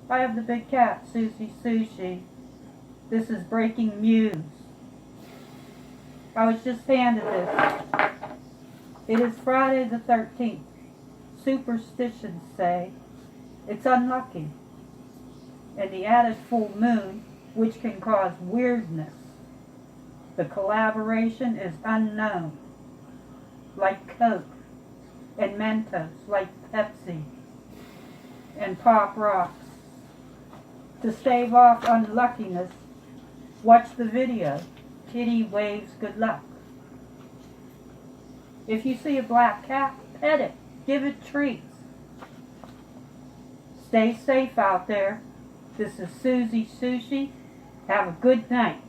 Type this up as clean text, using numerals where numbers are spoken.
I have the big cat, Suzy. This is breaking news. I was just handed this. It is Friday the 13th. Superstitions say it's unlucky. And the added full moon, which can cause weirdness. The collaboration is unknown, like Coke, and Mentos, like Pepsi, and Pop Rocks. To stave off unluckiness, watch the video. Kitty waves good luck. If you see a black cat, pet it. Give it treats. Stay safe out there. This is Suzy. Have a good night.